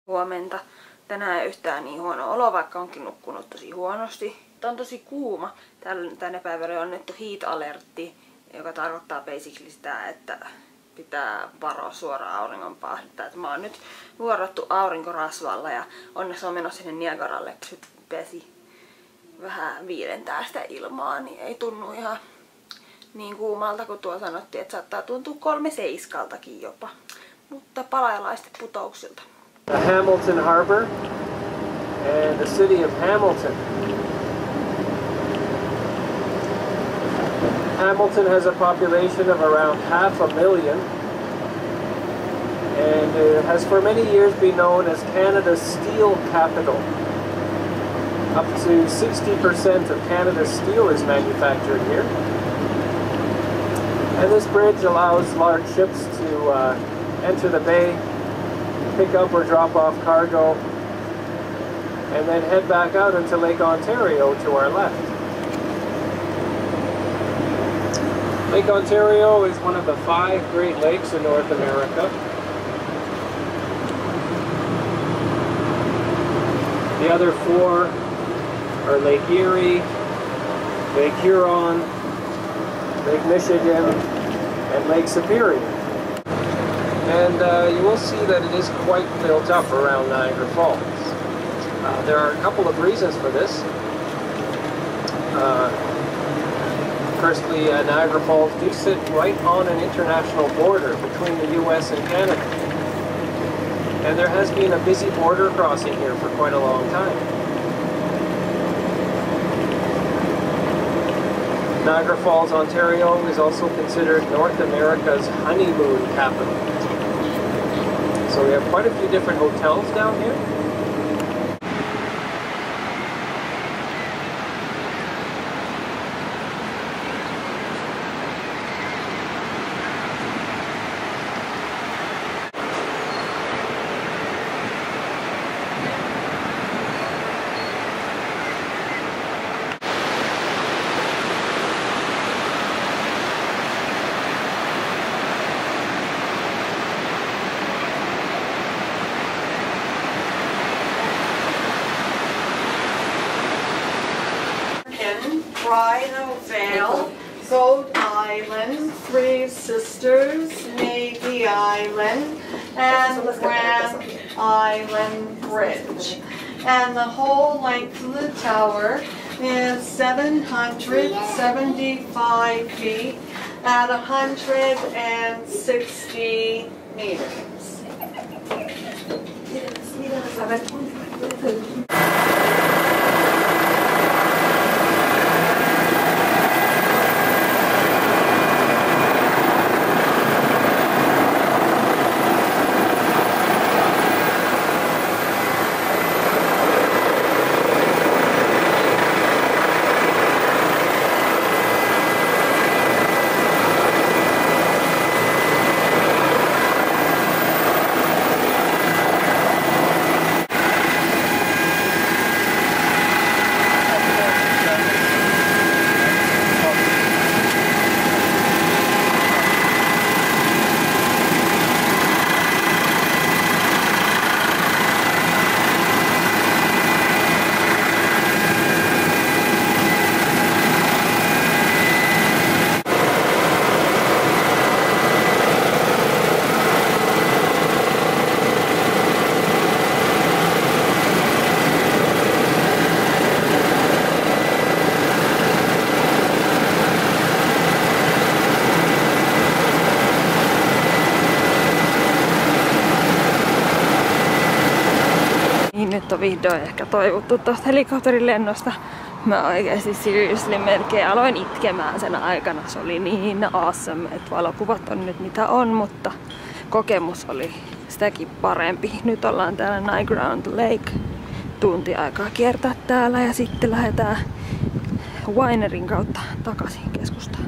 Huomenta. Tänään ei yhtään niin huono olo, vaikka onkin nukkunut tosi huonosti. Tää on tosi kuuma. Tänä päivänä on annettu heat-alertti, joka tarkoittaa basically sitä, että pitää varoa suoraan auringonpahdetta. Mä oon nyt vuorottu aurinkorasvalla ja onneksi on menossa sinne Niagaralle vesi vähän viilentää sitä ilmaa, niin ei tunnu ihan niin kuumalta kuin tuo sanottiin, että saattaa tuntua 3.7 jopa. Mutta palajalaisten putouksilta. The Hamilton Harbor and the city of Hamilton. Hamilton has a population of around 500,000 and it has for many years been known as Canada's steel capital. Up to 60% of Canada's steel is manufactured here. And this bridge allows large ships to enter the bay, pick up or drop off cargo, and then head back out into Lake Ontario to our left. Lake Ontario is one of the 5 Great Lakes in North America. The other 4 are Lake Erie, Lake Huron, Lake Michigan, and Lake Superior. And you will see that it is quite built up around Niagara Falls. There are a couple of reasons for this. Firstly, Niagara Falls do sit right on an international border between the US and Canada. And there has been a busy border crossing here for quite a long time. Niagara Falls, Ontario is also considered North America's honeymoon capital. So we have quite a few different hotels down here. Rhino Vale, Gold Island, Three Sisters, Navy Island, and Grand Island Bridge. And the whole length of the tower is 775 feet at 160 meters. Nyt on vihdoin ehkä toivottu tuosta helikopterilennosta. Mä oikeesti seriously melkein aloin itkemään sen aikana. Se oli niin awesome, että valokuvat on nyt mitä on, mutta kokemus oli sitäkin parempi. Nyt ollaan täällä Niagara on the Lake. Tunti aikaa kiertää täällä ja sitten lähdetään Winerin kautta takaisin keskustaan.